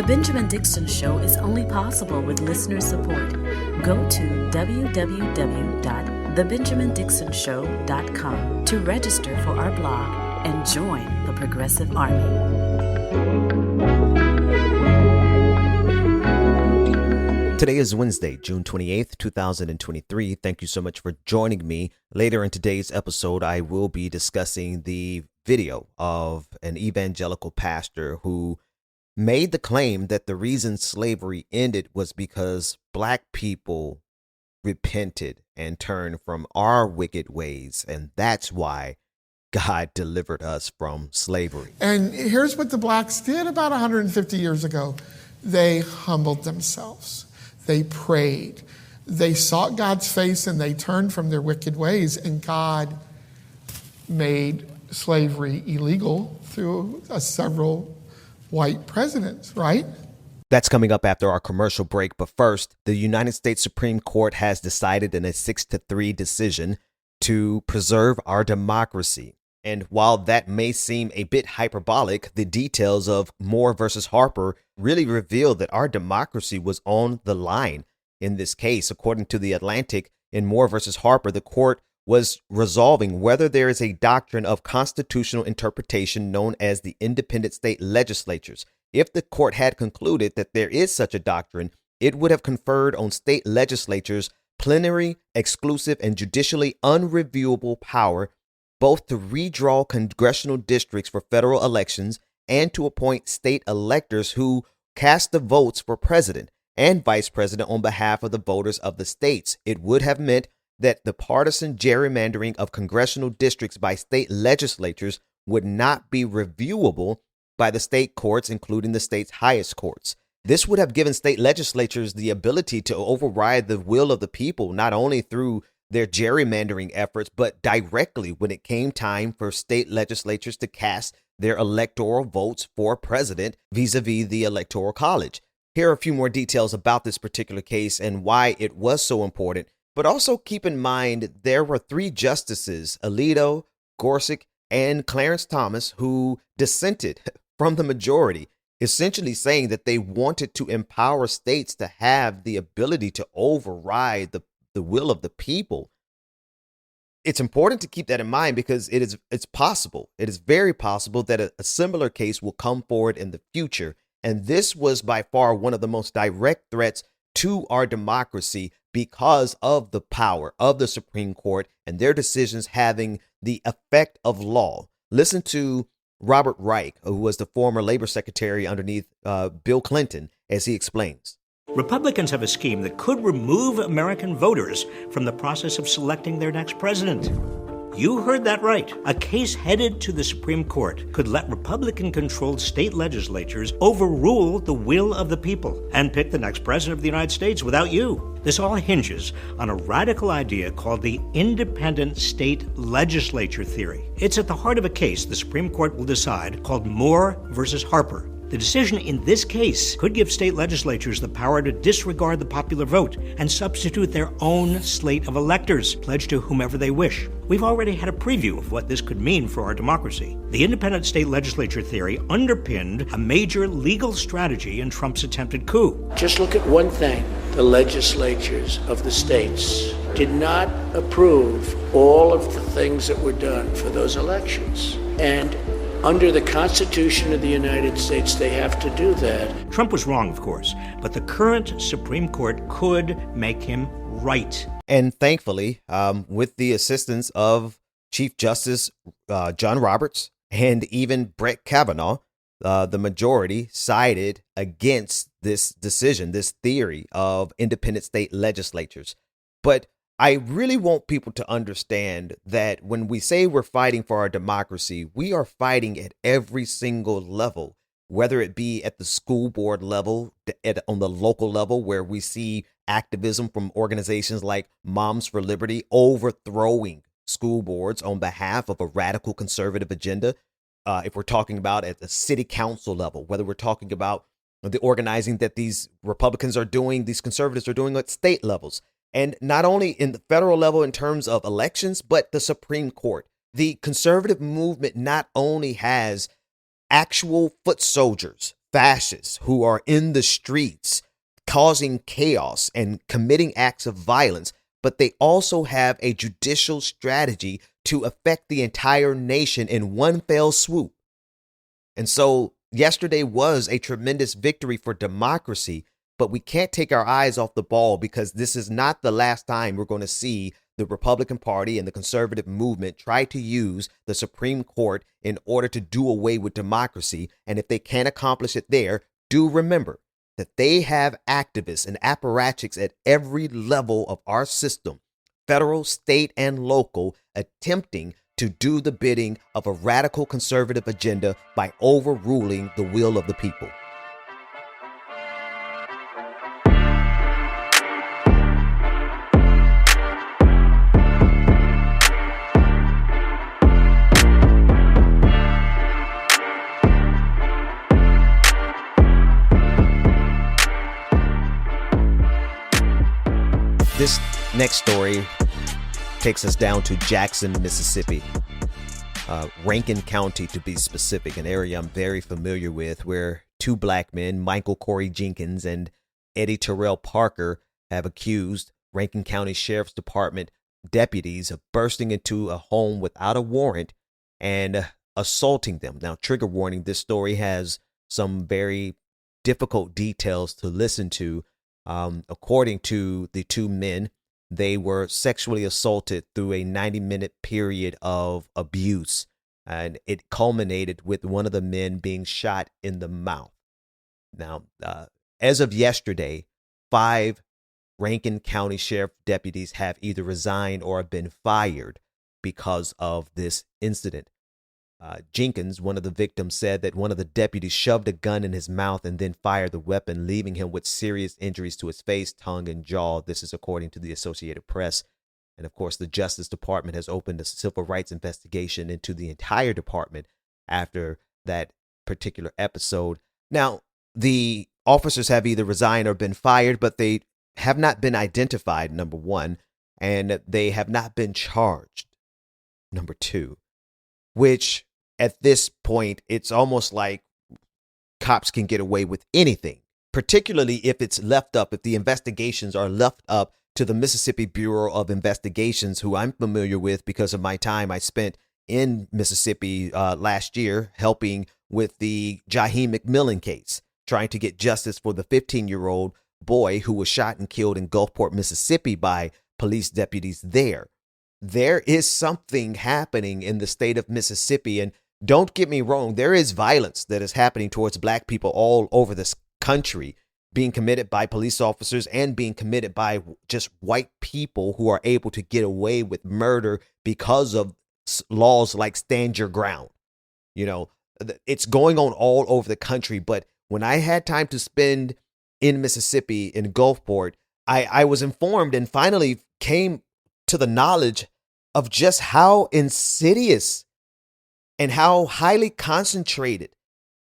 Benjamin Dixon Show is only possible with listener support. Go to www.thebenjamindixonshow.com to register for our blog and join the Progressive Army. Today is Wednesday, June 28th, 2023. Thank you so much for joining me. Later in today's episode, I will be discussing the video of an evangelical pastor who made the claim that the reason slavery ended was because Black people repented and turned from our wicked ways, and that's why God delivered us from slavery. And here's what the Blacks did about 150 years ago. They humbled themselves. They prayed. They sought God's face and they turned from their wicked ways, and God made slavery illegal through several white presidents, right? That's coming up after our commercial break. But first, the United States Supreme Court has decided in a 6-3 decision to preserve our democracy. And while that may seem a bit hyperbolic, the details of Moore versus Harper really reveal that our democracy was on the line in this case. According to The Atlantic, in Moore versus Harper, the court was resolving whether there is a doctrine of constitutional interpretation known as the independent state legislatures. If the court had concluded that there is such a doctrine, it would have conferred on state legislatures plenary, exclusive, and judicially unreviewable power both to redraw congressional districts for federal elections and to appoint state electors who cast the votes for president and vice president on behalf of the voters of the states. It would have meant that the partisan gerrymandering of congressional districts by state legislatures would not be reviewable by the state courts, including the state's highest courts. This would have given state legislatures the ability to override the will of the people, not only through their gerrymandering efforts, but directly when it came time for state legislatures to cast their electoral votes for president vis-a-vis the Electoral College. Here are a few more details about this particular case and why it was so important. But also keep in mind there were 3 justices, Alito, Gorsuch, and Clarence Thomas, who dissented from the majority, essentially saying that they wanted to empower states to have the ability to override the will of the people. It's important to keep that in mind because it's possible. It is very possible that a similar case will come forward in the future. And this was by far one of the most direct threats to our democracy because of the power of the Supreme Court and their decisions having the effect of law. Listen to Robert Reich, who was the former labor secretary underneath Bill Clinton, as he explains. Republicans have a scheme that could remove American voters from the process of selecting their next president. You heard that right. A case headed to the Supreme Court could let Republican-controlled state legislatures overrule the will of the people and pick the next president of the United States without you. This all hinges on a radical idea called the independent state legislature theory. It's at the heart of a case the Supreme Court will decide called Moore versus Harper. The decision in this case could give state legislatures the power to disregard the popular vote and substitute their own slate of electors, pledged to whomever they wish. We've already had a preview of what this could mean for our democracy. The independent state legislature theory underpinned a major legal strategy in Trump's attempted coup. Just look at one thing. The legislatures of the states did not approve all of the things that were done for those elections. And under the Constitution of the United States, they have to do that. Trump was wrong, of course, but the current Supreme Court could make him right. And thankfully, with the assistance of Chief Justice John Roberts and even Brett Kavanaugh, the majority sided against this decision, this theory of independent state legislatures. But I really want people to understand that when we say we're fighting for our democracy, we are fighting at every single level, whether it be at the school board level, on the local level, where we see activism from organizations like Moms for Liberty overthrowing school boards on behalf of a radical conservative agenda. If we're talking about at the city council level, whether we're talking about the organizing that these Republicans are doing, these conservatives are doing at state levels. And not only in the federal level in terms of elections, but the Supreme Court. The conservative movement not only has actual foot soldiers, fascists who are in the streets causing chaos and committing acts of violence, but they also have a judicial strategy to affect the entire nation in one fell swoop. And so yesterday was a tremendous victory for democracy, but we can't take our eyes off the ball, because this is not the last time we're going to see the Republican Party and the conservative movement try to use the Supreme Court in order to do away with democracy. And if they can't accomplish it there, do remember that they have activists and apparatchiks at every level of our system, federal, state, and local, attempting to do the bidding of a radical conservative agenda by overruling the will of the people. This next story takes us down to Jackson, Mississippi, Rankin County to be specific, an area I'm very familiar with, where two black men, Michael Corey Jenkins and Eddie Terrell Parker, have accused Rankin County Sheriff's Department deputies of bursting into a home without a warrant and assaulting them. Now, trigger warning, this story has some very difficult details to listen to. According to the two men, they were sexually assaulted through a 90-minute period of abuse, and it culminated with one of the men being shot in the mouth. Now, as of yesterday, 5 Rankin County Sheriff deputies have either resigned or have been fired because of this incident. Jenkins, one of the victims, said that one of the deputies shoved a gun in his mouth and then fired the weapon, leaving him with serious injuries to his face, tongue, and jaw. This is according to the Associated Press. And of course, the Justice Department has opened a civil rights investigation into the entire department after that particular episode. Now, the officers have either resigned or been fired, but they have not been identified, number one, and they have not been charged, number two, which at this point, it's almost like cops can get away with anything, particularly if it's left up, if the investigations are left up to the Mississippi Bureau of Investigations, who I'm familiar with because of my time I spent in Mississippi last year helping with the Jaheim McMillan case, trying to get justice for the 15-year-old boy who was shot and killed in Gulfport, Mississippi by police deputies there. There is something happening in the state of Mississippi, and don't get me wrong, there is violence that is happening towards black people all over this country, being committed by police officers and being committed by just white people who are able to get away with murder because of laws like Stand Your Ground. You know, it's going on all over the country. But when I had time to spend in Mississippi, in Gulfport, I was informed and finally came to the knowledge of just how insidious and how highly concentrated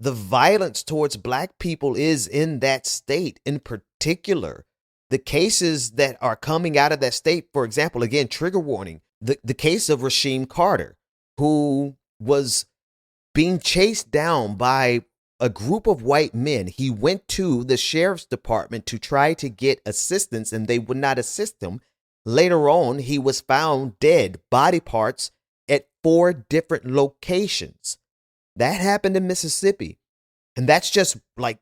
the violence towards black people is in that state. In particular, the cases that are coming out of that state, for example, again, trigger warning, the case of Rasheem Carter, who was being chased down by a group of white men. He went to the sheriff's department to try to get assistance, and they would not assist him. Later on, he was found dead, body parts at 4 different locations. That happened in Mississippi. And that's just like,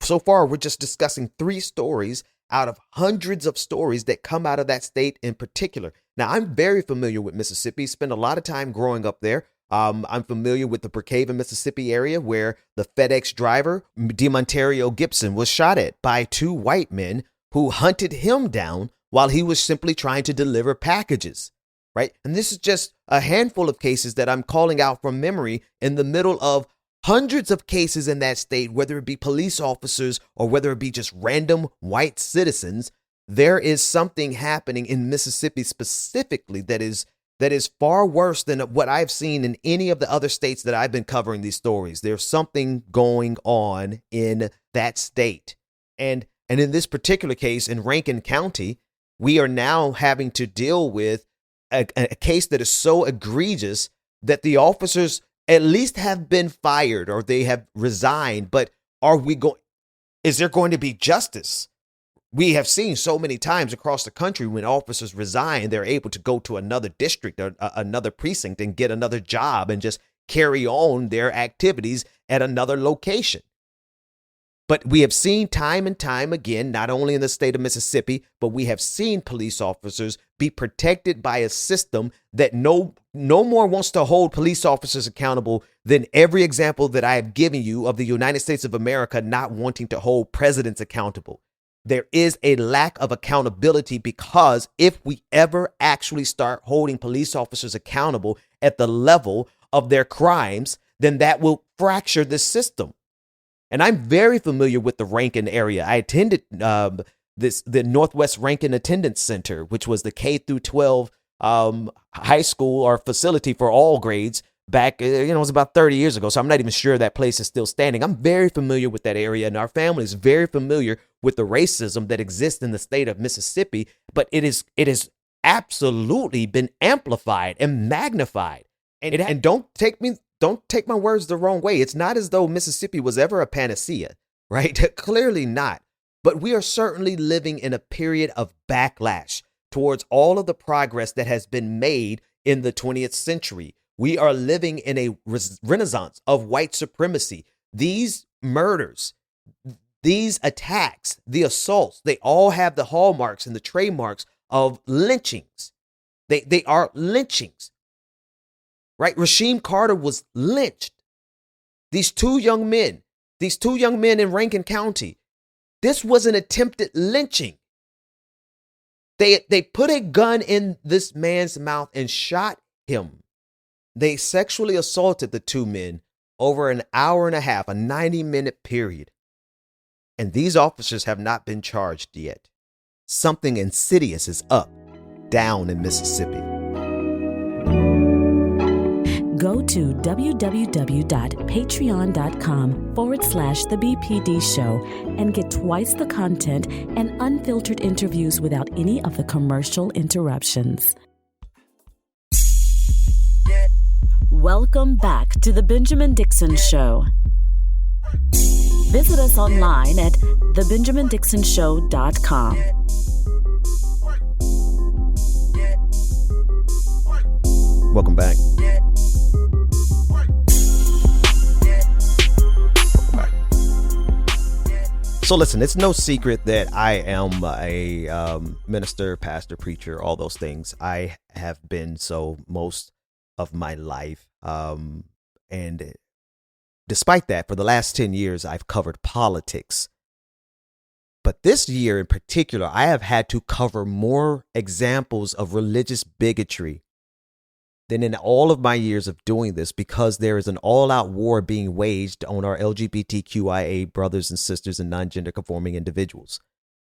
so far, we're just discussing 3 stories out of hundreds of stories that come out of that state in particular. Now, I'm very familiar with Mississippi, spent a lot of time growing up there. I'm familiar with the Brookhaven, Mississippi area where the FedEx driver, DeMontario Gibson, was shot at by 2 white men who hunted him down while he was simply trying to deliver packages. Right. And this is just a handful of cases that I'm calling out from memory in the middle of hundreds of cases in that state, whether it be police officers or whether it be just random white citizens. There is something happening in Mississippi specifically that is far worse than what I've seen in any of the other states that I've been covering these stories. There's something going on in that state. And in this particular case in Rankin County, we are now having to deal with a case that is so egregious that the officers at least have been fired or they have resigned. But is there going to be justice? We have seen so many times across the country when officers resign, they're able to go to another district or another precinct and get another job and just carry on their activities at another location. But we have seen time and time again, not only in the state of Mississippi, but we have seen police officers be protected by a system that no more wants to hold police officers accountable than every example that I have given you of the United States of America not wanting to hold presidents accountable. There is a lack of accountability because if we ever actually start holding police officers accountable at the level of their crimes, then that will fracture the system. And I'm very familiar with the Rankin area. I attended the Northwest Rankin Attendance Center, which was the K through 12 high school or facility for all grades back, it was about 30 years ago. So I'm not even sure that place is still standing. I'm very familiar with that area, and our family is very familiar with the racism that exists in the state of Mississippi. But it is absolutely been amplified and magnified. And don't take my words the wrong way. It's not as though Mississippi was ever a panacea, right? Clearly not. But we are certainly living in a period of backlash towards all of the progress that has been made in the 20th century. We are living in a renaissance of white supremacy. These murders, these attacks, the assaults, they all have the hallmarks and the trademarks of lynchings. They are lynchings. Right? Rasheem Carter was lynched. These two young men in Rankin County, this was an attempted lynching. They put a gun in this man's mouth and shot him. They sexually assaulted the two men over an hour and a half, a 90-minute period. And these officers have not been charged yet. Something insidious is down in Mississippi. Go to www.patreon.com/The BPD Show and get twice the content and unfiltered interviews without any of the commercial interruptions. Welcome back to The Benjamin Dixon Show. Visit us online at thebenjamindixonshow.com. Welcome back. So listen, it's no secret that I am a minister, pastor, preacher, all those things. I have been so most of my life. And despite that, for the last 10 years, I've covered politics. But this year in particular, I have had to cover more examples of religious bigotry than in all of my years of doing this, because there is an all-out war being waged on our LGBTQIA brothers and sisters and non-gender conforming individuals.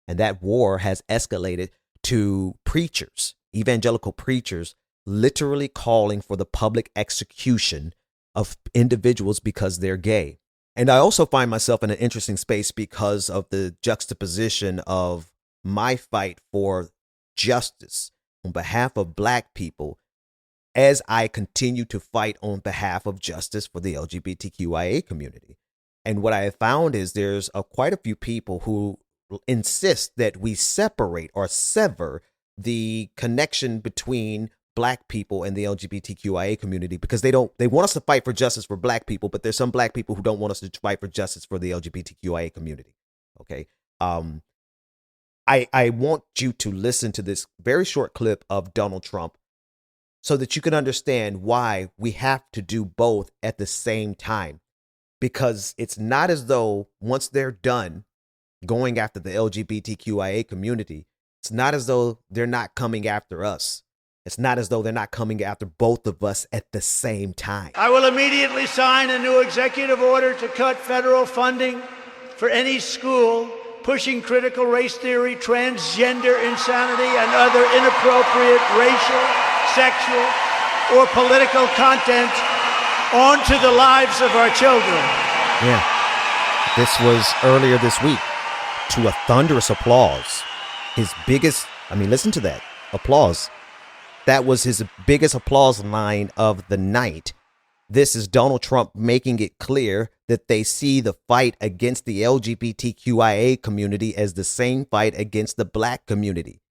And that war has escalated to preachers, evangelical preachers, literally calling for the public execution of individuals because they're gay. And I also find myself in an interesting space because of the juxtaposition of my fight for justice on behalf of Black people as I continue to fight on behalf of justice for the LGBTQIA community. And what I have found is there's quite a few people who insist that we separate or sever the connection between Black people and the LGBTQIA community, because they want us to fight for justice for Black people, but there's some Black people who don't want us to fight for justice for the LGBTQIA community. Okay. I want you to listen to this very short clip of Donald Trump so that you can understand why we have to do both at the same time. Because it's not as though once they're done going after the LGBTQIA community, it's not as though they're not coming after us. It's not as though they're not coming after both of us at the same time. I will immediately sign a new executive order to cut federal funding for any school pushing critical race theory, transgender insanity, and other inappropriate racial, sexual, or political content onto the lives of our children. Yeah. This was earlier this week to a thunderous applause. His biggest, listen to that applause. That was his biggest applause line of the night. This is Donald Trump making it clear that they see the fight against the LGBTQIA community as the same fight against the black community.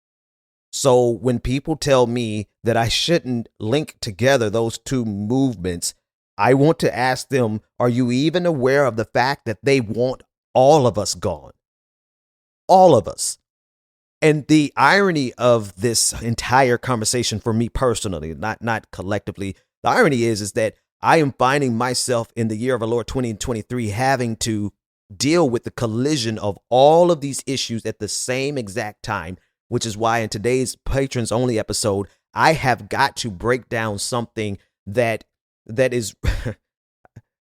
So when people tell me that I shouldn't link together those two movements, I want to ask them, are you even aware of the fact that they want all of us gone? All of us. And the irony of this entire conversation for me personally, not collectively, the irony is that I am finding myself in the year of our Lord 2023 having to deal with the collision of all of these issues at the same exact time, which is why in today's Patrons Only episode, I have got to break down something that is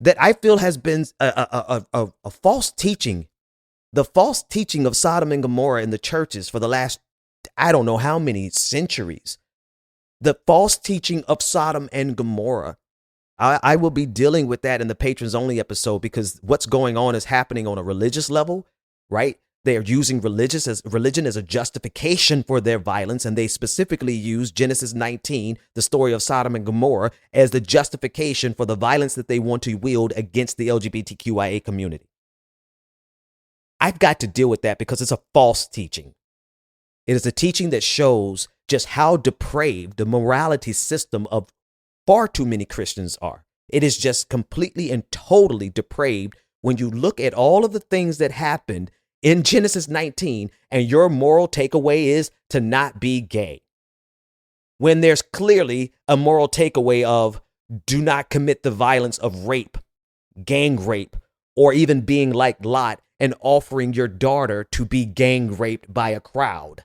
that I feel has been a false teaching. The false teaching of Sodom and Gomorrah in the churches for the last, I don't know how many centuries. The false teaching of Sodom and Gomorrah. I will be dealing with that in the Patrons Only episode, because what's going on is happening on a religious level, right? They are using religion as a justification for their violence, and they specifically use Genesis 19, the story of Sodom and Gomorrah, as the justification for the violence that they want to wield against the LGBTQIA community. I've got to deal with that because it's a false teaching. It is a teaching that shows just how depraved the morality system of far too many Christians are. It is just completely and totally depraved when you look at all of the things that happened in Genesis 19 and your moral takeaway is to not be gay. When there's clearly a moral takeaway of do not commit the violence of rape, gang rape, or even being like Lot and offering your daughter to be gang raped by a crowd.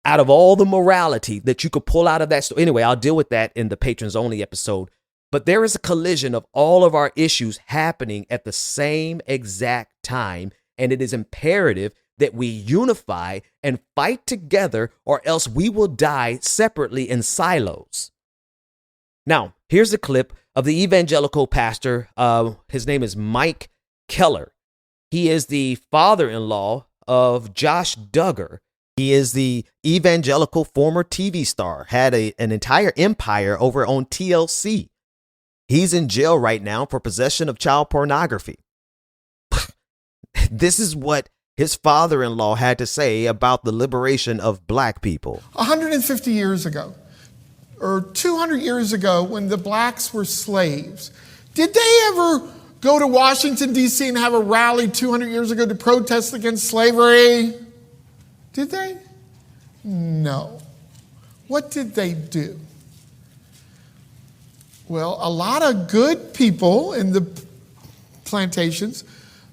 Out of all the morality that you could pull out of that story. Anyway, I'll deal with that in the Patrons Only episode. But there is a collision of all of our issues happening at the same exact time. And it is imperative that we unify and fight together, or else we will die separately in silos. Now, here's a clip of the evangelical pastor. His name is Mike Keller. He is the father-in-law of Josh Duggar. He is the evangelical former TV star, had an entire empire over on TLC. He's in jail right now for possession of child pornography. This is what his father-in-law had to say about the liberation of black people. 150 years ago, or 200 years ago, when the blacks were slaves, did they ever go to Washington, D.C. and have a rally 200 years ago to protest against slavery? Did they? No. What did they do? Well, a lot of good people in the plantations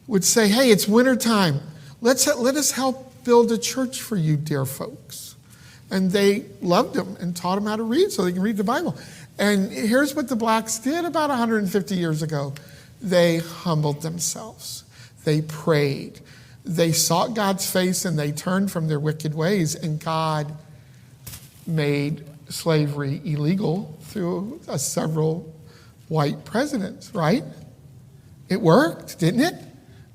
would say, hey, it's wintertime. Let us help build a church for you, dear folks. And they loved them and taught them how to read so they can read the Bible. And here's what the blacks did about 150 years ago. They humbled themselves. They prayed. They sought God's face and they turned from their wicked ways. And God made slavery illegal through several white presidents, right? It worked, didn't it?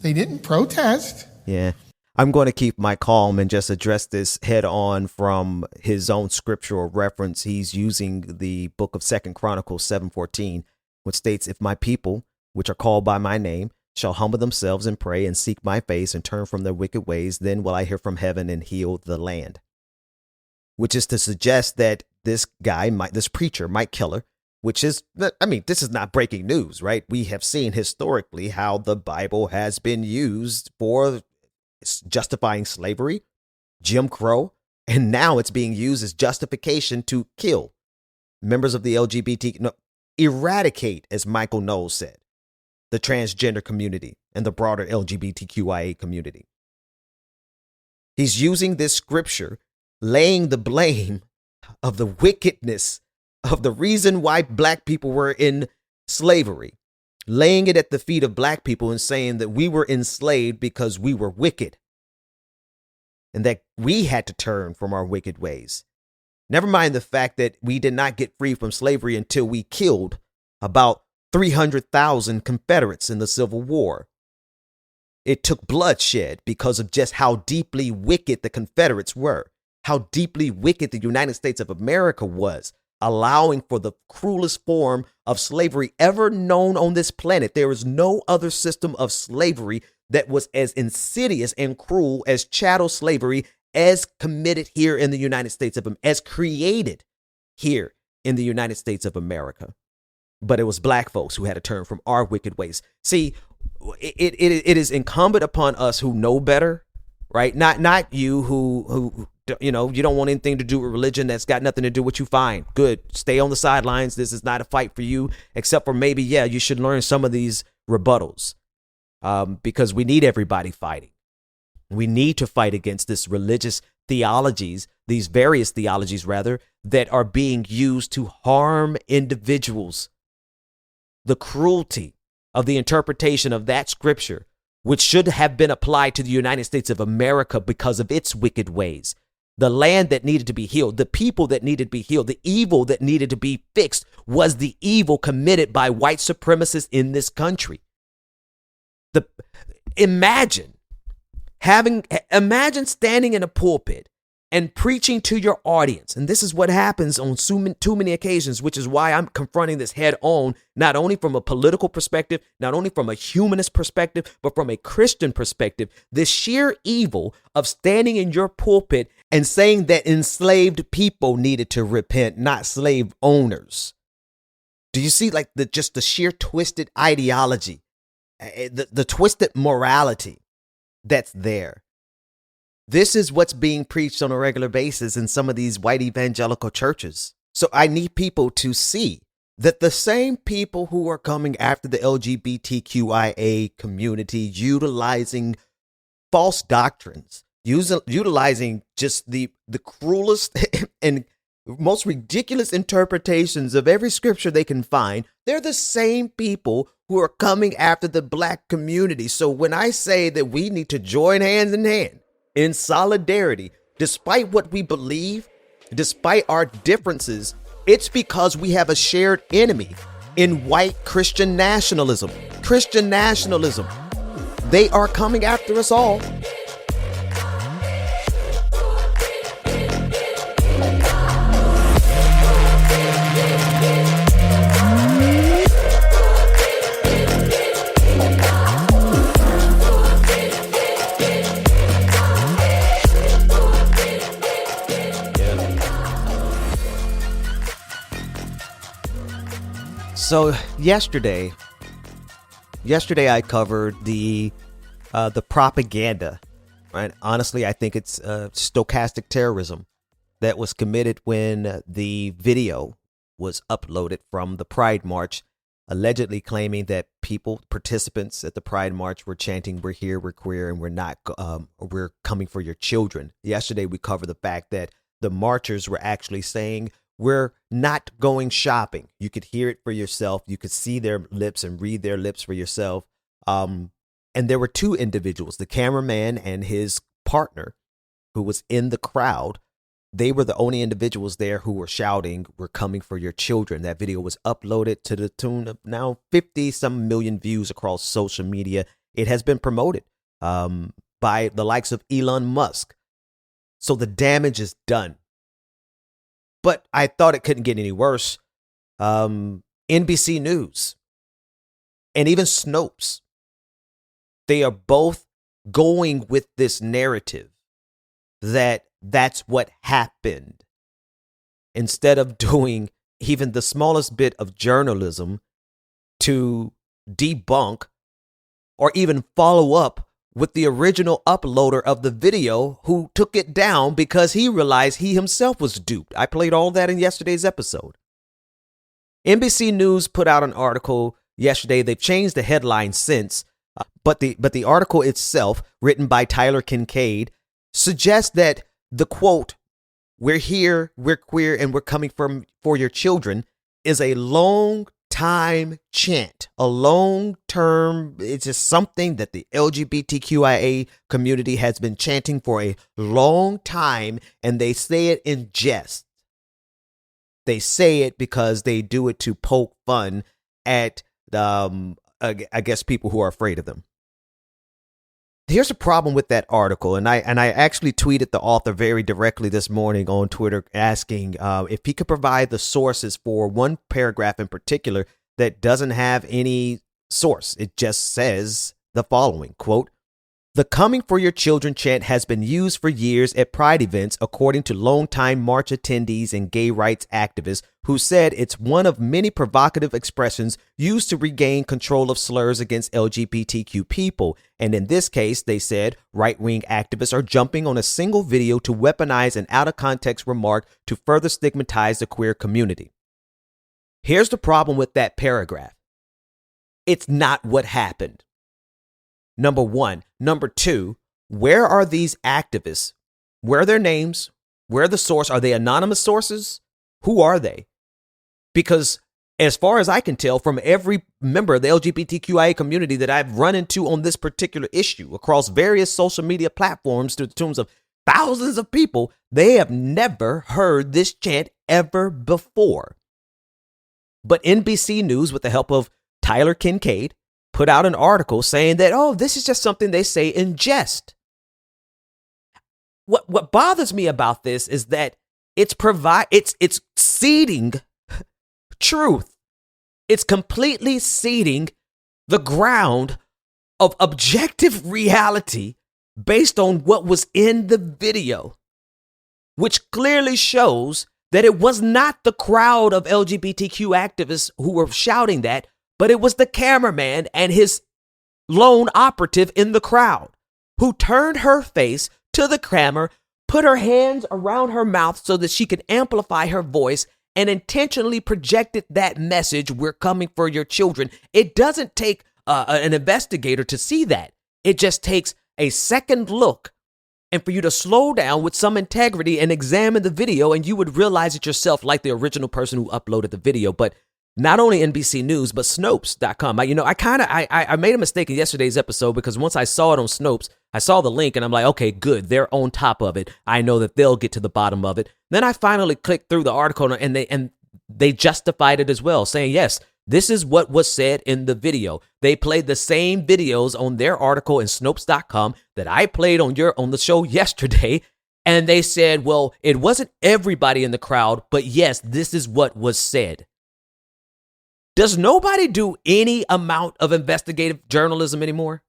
They didn't protest. Yeah. I'm going to keep my calm and just address this head on from his own scriptural reference. He's using the book of 2 Chronicles 7:14, which states, if my people, which are called by my name, shall humble themselves and pray and seek my face and turn from their wicked ways, then will I hear from heaven and heal the land. Which is to suggest that this guy, this preacher, Mike Keller, which is, I mean, this is not breaking news, right? We have seen historically how the Bible has been used for justifying slavery, Jim Crow, and now it's being used as justification to kill members of the eradicate, as Michael Knowles said, the transgender community and the broader LGBTQIA community. He's using this scripture, laying the blame of the wickedness of the reason why black people were in slavery, laying it at the feet of black people and saying that we were enslaved because we were wicked and that we had to turn from our wicked ways. Never mind the fact that we did not get free from slavery until we killed about 300,000 Confederates in the Civil War. It took bloodshed because of just how deeply wicked the Confederates were, how deeply wicked the United States of America was. allowing for the cruelest form of slavery ever known on this planet. There is no other system of slavery that was as insidious and cruel as chattel slavery as committed here in the United States of America, as created here in the United States of America. But it was black folks who had to turn from our wicked ways. See, it is incumbent upon us who know better, right? Not you who you don't want anything to do with religion that's got nothing to do with you. Fine, good. Stay on the sidelines. This is not a fight for you, except for maybe, you should learn some of these rebuttals because we need everybody fighting. We need to fight against this religious theologies, these various theologies rather, that are being used to harm individuals. The cruelty of the interpretation of that scripture, which should have been applied to the United States of America because of its wicked ways. The land that needed to be healed, the people that needed to be healed, the evil that needed to be fixed was the evil committed by white supremacists in this country. Imagine standing in a pulpit and preaching to your audience. And this is what happens on too many occasions, which is why I'm confronting this head on, not only from a political perspective, not only from a humanist perspective, but from a Christian perspective. The sheer evil of standing in your pulpit and saying that enslaved people needed to repent, not slave owners. Do you see the sheer twisted ideology, the twisted morality that's there? This is what's being preached on a regular basis in some of these white evangelical churches. So I need people to see that the same people who are coming after the LGBTQIA community, utilizing false doctrines, utilizing just the cruelest and most ridiculous interpretations of every scripture they can find, they're the same people who are coming after the black community. So when I say that we need to join hands in hand, in solidarity, despite what we believe, despite our differences, it's because we have a shared enemy in white Christian nationalism. Christian nationalism. They are coming after us all. So yesterday I covered the propaganda, right? Honestly, I think it's stochastic terrorism that was committed when the video was uploaded from the Pride March, allegedly claiming that participants at the Pride March were chanting, "We're here, we're queer, and we're coming for your children." Yesterday, we covered the fact that the marchers were actually saying, "We're not going shopping." You could hear it for yourself. You could see their lips and read their lips for yourself. And there were two individuals, the cameraman and his partner, who was in the crowd. They were the only individuals there who were shouting, "We're coming for your children." That video was uploaded to the tune of now 50-some million views across social media. It has been promoted by the likes of Elon Musk. So the damage is done. But I thought it couldn't get any worse. NBC News and even Snopes, they are both going with this narrative that that's what happened, instead of doing even the smallest bit of journalism to debunk or even follow up with the original uploader of the video, who took it down because he realized he himself was duped. I played all that in yesterday's episode. NBC News put out an article yesterday. They've changed the headline since, but the article itself, written by Tyler Kincaid, suggests that the quote, "We're here, we're queer, and we're coming for your children," is a long time chant, a long term. It's just something that the LGBTQIA community has been chanting for a long time, and they say it in jest. They say it because they do it to poke fun at I guess people who are afraid of them. here's a problem with that article, and I actually tweeted the author very directly this morning on Twitter asking if he could provide the sources for one paragraph in particular that doesn't have any source. It just says the following, quote, "The Coming for Your Children chant has been used for years at pride events, according to longtime march attendees and gay rights activists who said it's one of many provocative expressions used to regain control of slurs against LGBTQ people. And in this case, they said, right-wing activists are jumping on a single video to weaponize an out-of-context remark to further stigmatize the queer community." Here's the problem with that paragraph. It's not what happened. Number one. Number two, where are these activists? Where are their names? Where are the source? Are they anonymous sources? Who are they? Because as far as I can tell from every member of the LGBTQIA community that I've run into on this particular issue across various social media platforms to the tunes of thousands of people, they have never heard this chant ever before. But NBC News, with the help of Tyler Kincaid, put out an article saying that, oh, this is just something they say in jest. What bothers me about this is that it's seeding truth. It's completely seeding the ground of objective reality based on what was in the video, which clearly shows that it was not the crowd of LGBTQ activists who were shouting that, but it was the cameraman and his lone operative in the crowd who turned her face to the camera, put her hands around her mouth so that she could amplify her voice, and intentionally projected that message, "We're coming for your children." It doesn't take an investigator to see that. It just takes a second look and for you to slow down with some integrity and examine the video, and you would realize it yourself, like the original person who uploaded the video. But not only NBC News, but Snopes.com. I made a mistake in yesterday's episode because once I saw it on Snopes, I saw the link and I'm like, okay, good. They're on top of it. I know that they'll get to the bottom of it. Then I finally clicked through the article and they justified it as well, saying, yes, this is what was said in the video. They played the same videos on their article in Snopes.com that I played on the show yesterday. And they said, well, it wasn't everybody in the crowd, but yes, this is what was said. Does nobody do any amount of investigative journalism anymore?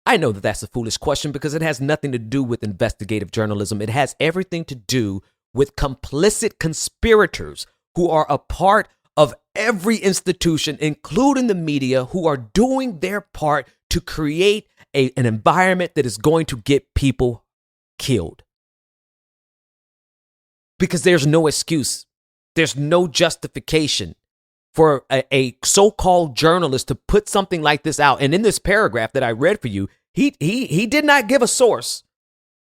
I know that that's a foolish question because it has nothing to do with investigative journalism. It has everything to do with complicit conspirators who are a part of every institution, including the media, who are doing their part to create an environment that is going to get people killed. Because there's no excuse. There's no justification for a so-called journalist to put something like this out. And in this paragraph that I read for you, he did not give a source.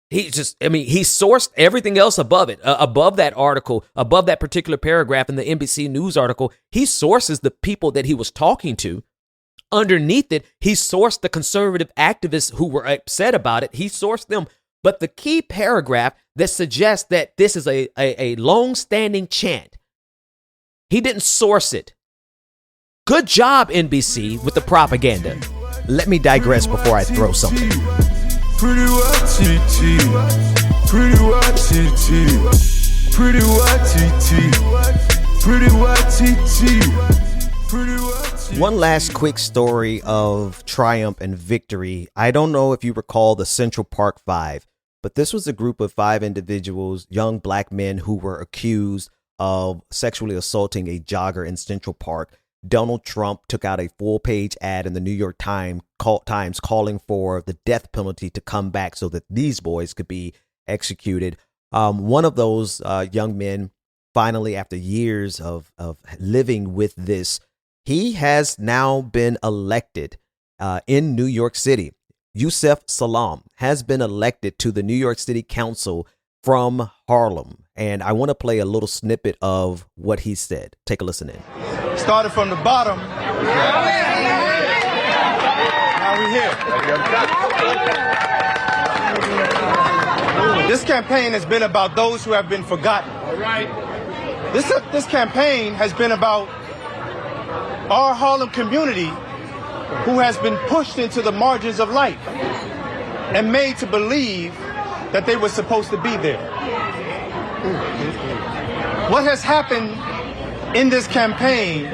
He sourced everything else above it, above that article, above that particular paragraph in the NBC News article. He sources the people that he was talking to. Underneath it, he sourced the conservative activists who were upset about it. He sourced them. But the key paragraph that suggests that this is a long-standing chant, he didn't source it. Good job, NBC, with the propaganda. Let me digress before I throw something. Pretty white TT, pretty white TT, pretty white TT, pretty white TT, pretty white TT. One last quick story of triumph and victory. I don't know if you recall the Central Park Five, but this was a group of 5 individuals, young black men who were accused of sexually assaulting a jogger in Central Park. Donald Trump took out a full-page ad in the New York Times calling for the death penalty to come back so that these boys could be executed. One of those young men, finally, after years of living with this, he has now been elected in New York City. Yusef Salaam has been elected to the New York City Council from Harlem. And I want to play a little snippet of what he said. Take a listen in. Started from the bottom. Now we're here. This campaign has been about those who have been forgotten. All right. This campaign has been about our Harlem community who has been pushed into the margins of life. and made to believe that they were supposed to be there. What has happened in this campaign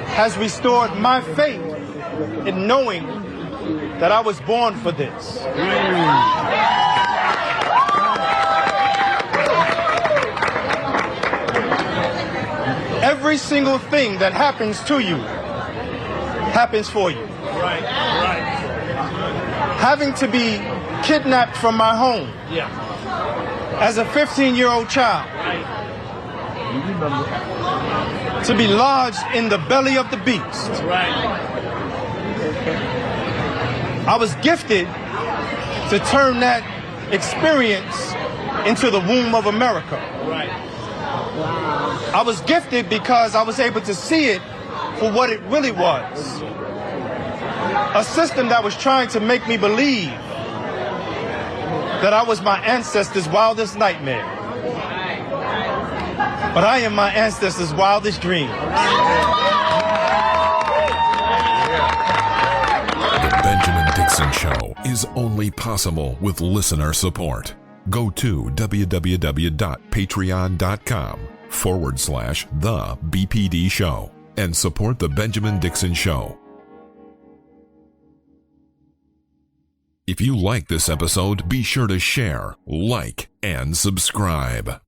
has restored my faith in knowing that I was born for this. Every single thing that happens to you happens for you. Right. Having to be kidnapped from my home as a 15-year-old child, to be lodged in the belly of the beast. I was gifted to turn that experience into the womb of America. I was gifted because I was able to see it for what it really was. A system that was trying to make me believe that I was my ancestors' wildest nightmare. But I am my ancestors' wildest dream. The Benjamin Dixon Show is only possible with listener support. Go to www.patreon.com/The BPD Show and support The Benjamin Dixon Show. If you like this episode, be sure to share, like, and subscribe.